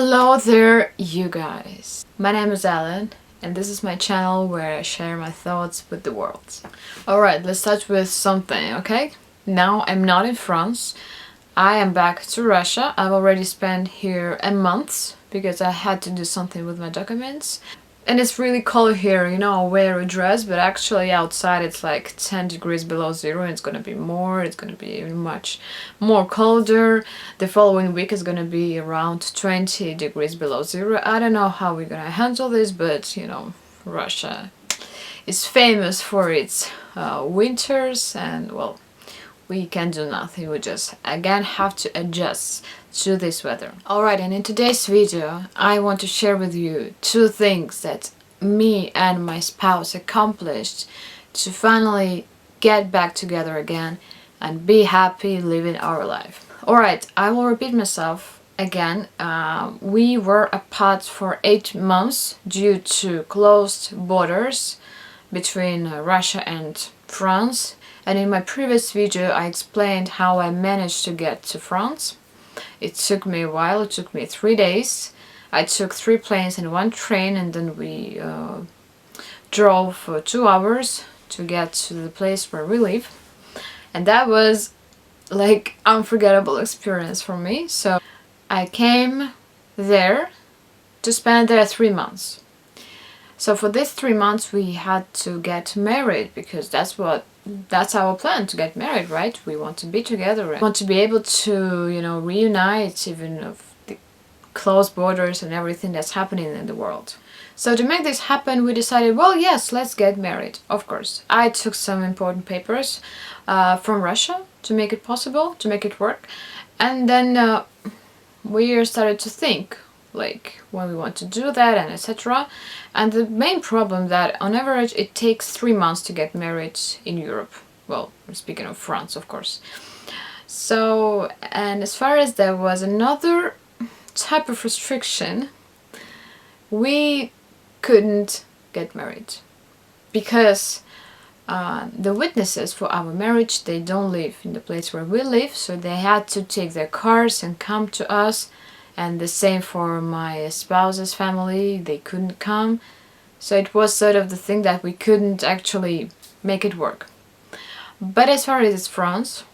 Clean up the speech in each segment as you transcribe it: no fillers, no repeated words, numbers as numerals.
Hello there, you guys. My name is Alan, and this is my channel where I share my thoughts with the world. Alright, let's start with something, okay? Now I'm not in France. I am back to Russia. I've already spent here a month because I had to do something with my documents. And it's really cold here, you know, I wear a dress, but actually outside it's like 10 degrees below zero, and it's gonna be more, it's gonna be much more colder. The following week is gonna be around 20 degrees below zero. I don't know how we're gonna handle this, but you know, Russia is famous for its winters, and well, we can do nothing. We just again have to adjust to this weather. Alright, and in today's video I want to share with you two things that me and my spouse accomplished to finally get back together again and be happy living our life. Alright, I will repeat myself again. We were apart for 8 months due to closed borders between Russia and France. And in my previous video I explained how I managed to get to France. It took me a while, it took me 3 days. I took 3 planes and 1 train, and then we drove for 2 hours to get to the place where we live. And that was like unforgettable experience for me. So I came there to spend there 3 months. So for these 3 months we had to get married, because that's our plan, to get married, right? We want to be together and want to be able to, you know, reunite even of the closed borders and everything that's happening in the world. So to make this happen, we decided, well, yes, let's get married, of course. I took some important papers from Russia to make it possible, to make it work. And then we started to think, like, when we want to do that and etc. And the main problem that on average it takes 3 months to get married in Europe. Well, I'm speaking of France, of course. So, and as far as there was another type of restriction, we couldn't get married because the witnesses for our marriage, they don't live in the place where we live, so they had to take their cars and come to us. And the same for my spouse's family, they couldn't come. So it was sort of the thing that we couldn't actually make it work. But as far as it's France,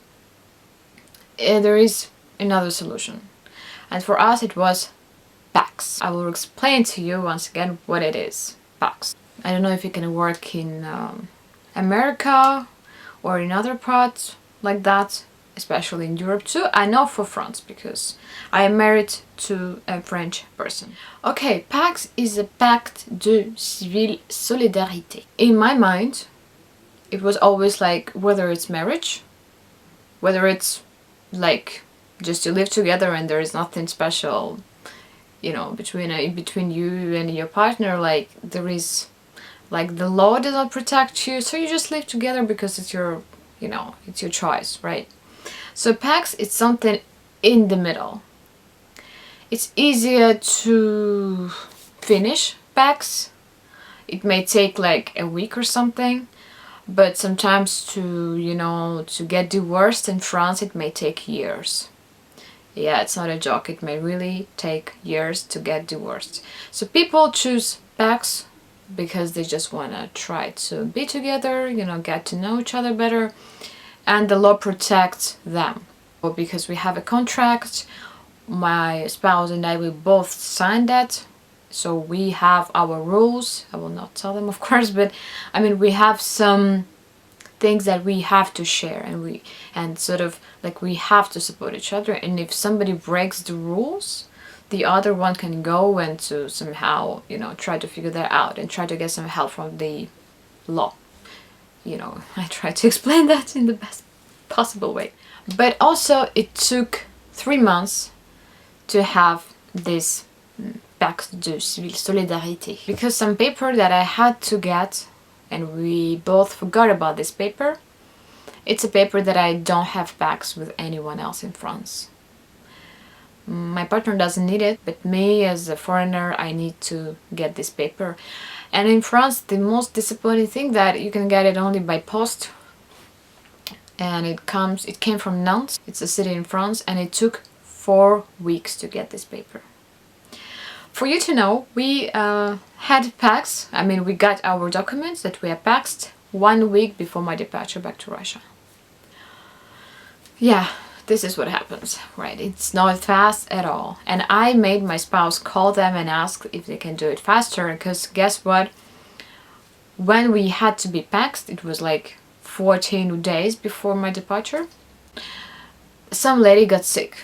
there is another solution. And for us it was PACS. I will explain to you once again what it is. PACS. I don't know if it can work in America or in other parts like that, especially in Europe too. I know for France because I am married to a French person. Okay, PACS is a Pacte de Civile Solidarité. In my mind, it was always like, whether it's marriage, whether it's like just you live together and there is nothing special, you know, between you and your partner, like there is, like the law does not protect you, so you just live together because it's your, you know, it's your choice, right? So PACS is something in the middle. It's easier to finish PACS. It may take like a week or something, but sometimes to, you know, to get divorced in France it may take years. Yeah, it's not a joke, it may really take years to get divorced. So people choose PACS because they just want to try to be together, you know, get to know each other better. And the law protects them. Because we have a contract, my spouse and I, we both signed that. So we have our rules. I will not tell them, of course, but I mean, we have some things that we have to share, and sort of like we have to support each other. And if somebody breaks the rules, the other one can go and to somehow, you know, try to figure that out and try to get some help from the law. You know, I try to explain that in the best possible way. But also it took 3 months to have this Pacte de Civile Solidarité, because some paper that I had to get, and we both forgot about this paper. It's a paper that I don't have PACS with anyone else in France. My partner doesn't need it, but me as a foreigner, I need to get this paper. And in France, the most disappointing thing that you can get it only by post. And it came from Nantes. It's a city in France, and it took 4 weeks to get this paper. For you to know, we had paxed, I mean we got our documents that we had paxed 1 week before my departure back to Russia. Yeah, this is what happens, right? It's not fast at all. And I made my spouse call them and ask if they can do it faster, because guess what? When we had to be paxed, it was like 14 days before my departure. Some lady got sick,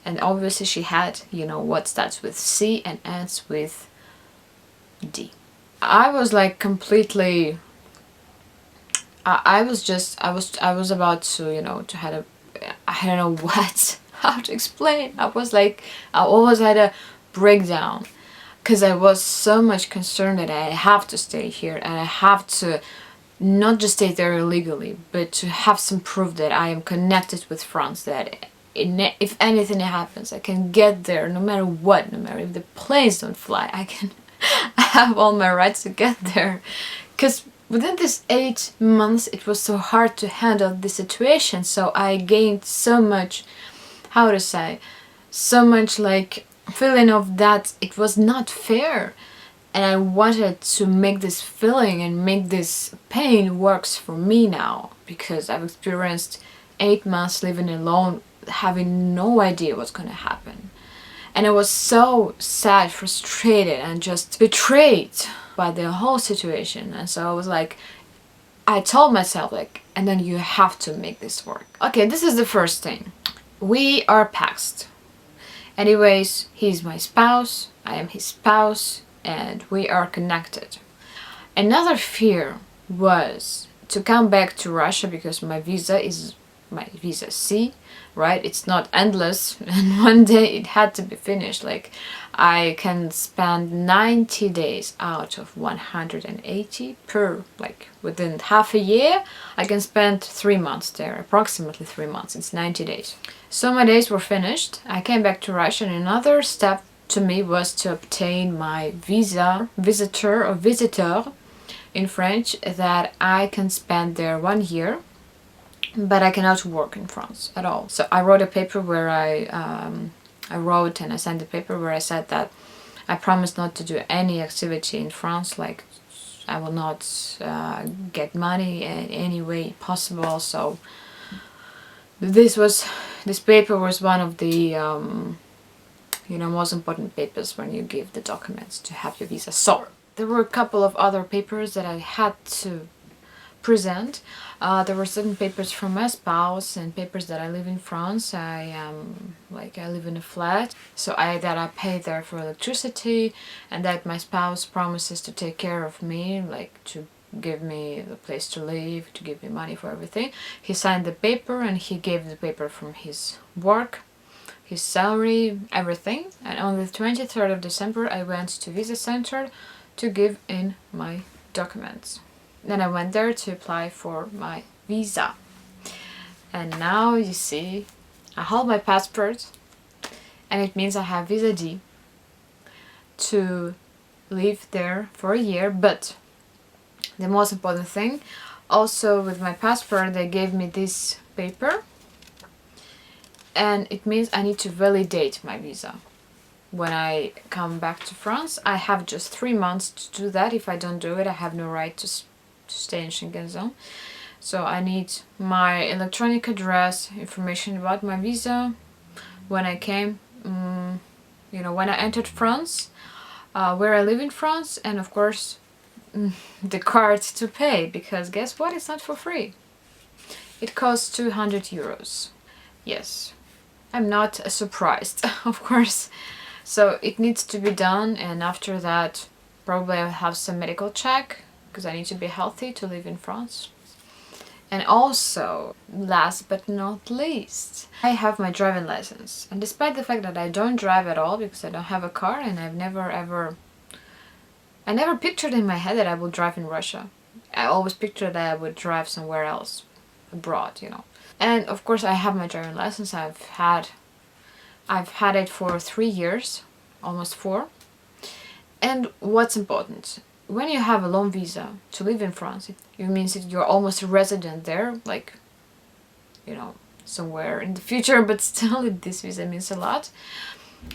and obviously she had, you know, what starts with C and ends with D. I was like completely, I was about to, you know, to have a, I don't know what, how to explain. I was like, I always had a breakdown, because I was so much concerned that I have to stay here and I have to not just stay there illegally, but to have some proof that I am connected with France, that if anything happens, I can get there no matter what, no matter if the planes don't fly, I can I have all my rights to get there. Because within this 8 months, it was so hard to handle the situation, so I gained so much, how to say, so much like feeling of that it was not fair. And I wanted to make this feeling and make this pain works for me now, because I've experienced 8 months living alone, having no idea what's gonna happen. And I was so sad, frustrated, and just betrayed by the whole situation. And so I was like, I told myself like, and then you have to make this work. Okay, this is the first thing. We are paxed. Anyways, he's my spouse, I am his spouse, and we are connected. Another fear was to come back to Russia, because my visa is my visa C, right? It's not endless, and one day it had to be finished. Like, I can spend 90 days out of 180 per, like within half a year, I can spend 3 months there, approximately 3 months. It's 90 days. So my days were finished. I came back to Russia, and another step to me was to obtain my visa, visitor in French, that I can spend there 1 year, but I cannot work in France at all. So I wrote a paper where I wrote and I signed a paper where I said that I promised not to do any activity in France, like I will not get money in any way possible. So this paper was one of the you know, most important papers when you give the documents to have your visa. So there were a couple of other papers that I had to present. There were certain papers from my spouse and papers that I live in France. I live in a flat, so that I pay there for electricity, and that my spouse promises to take care of me, like to give me the place to live, to give me money for everything. He signed the paper, and he gave the paper from his work, his salary, everything. And on the 23rd of December I went to Visa Center to give in my documents. Then I went there to apply for my visa. And now you see, I hold my passport, and it means I have visa D to live there for a year. But the most important thing, also with my passport they gave me this paper, and it means I need to validate my visa. When I come back to France, I have just 3 months to do that. If I don't do it, I have no right to stay in Schengen zone. So I need my electronic address, information about my visa, when I came, you know, when I entered France, where I live in France, and of course the card to pay, because guess what, it's not for free. It costs 200 euros. Yes, I'm not surprised, of course. So it needs to be done, and after that probably I'll have some medical check, because I need to be healthy to live in France. And also, last but not least, I have my driving license. And despite the fact that I don't drive at all, because I don't have a car, and I never pictured in my head that I would drive in Russia. I always pictured that I would drive somewhere else, abroad, you know. And of course I have my driving license. I've had it for 3 years, almost 4. And what's important, when you have a loan visa to live in France, it means that you're almost a resident there, like, you know, somewhere in the future, but still this visa means a lot.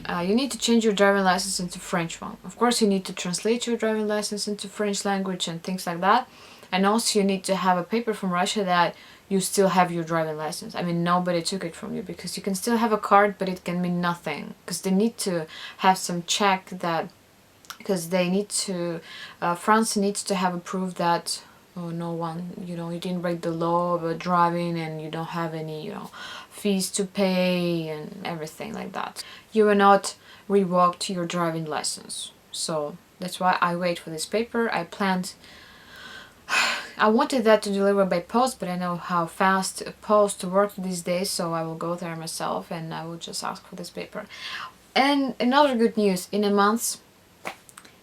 You need to change your driving license into French one. Of course, you need to translate your driving license into French language and things like that. And also you need to have a paper from Russia that you still have your driving license. I mean, nobody took it from you, because you can still have a card, but it can mean nothing. Because they need to have some check that, because they need to, France needs to have a proof that no one, you didn't break the law about driving, and you don't have any, fees to pay and everything like that. You will not revoked your driving license. So that's why I wait for this paper. I wanted that to deliver by post, but I know how fast post works these days, so I will go there myself and I will just ask for this paper. And another good news, in a month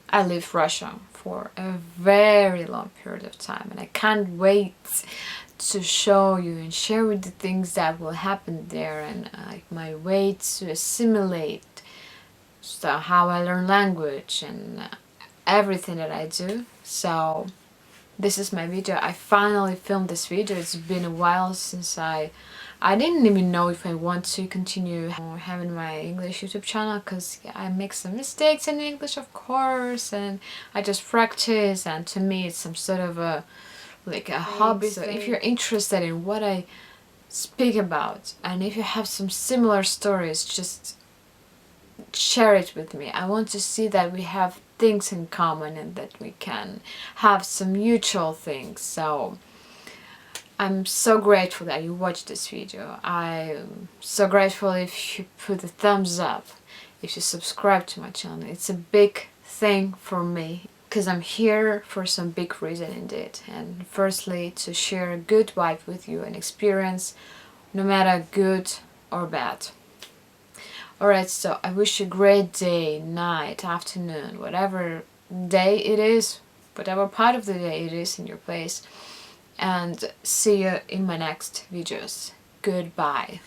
I leave Russia for a very long period of time, and I can't wait to show you and share with the things that will happen there, and my way to assimilate, so how I learn language and everything that I do. So this is my video. I finally filmed this video. It's been a while since I didn't even know if I want to continue having my English YouTube channel, because I make some mistakes in English, of course, and I just practice, and to me it's some sort of a hobby. So if you're interested in what I speak about, and if you have some similar stories, just share it with me. I want to see that we have things in common and that we can have some mutual things. So I'm so grateful that you watched this video. I'm so grateful if you put a thumbs up, if you subscribe to my channel. It's a big thing for me, because I'm here for some big reason indeed. And firstly, to share a good vibe with you, an experience, no matter good or bad. Alright, so I wish you a great day, night, afternoon, whatever day it is, whatever part of the day it is in your place. And see you in my next videos. Goodbye.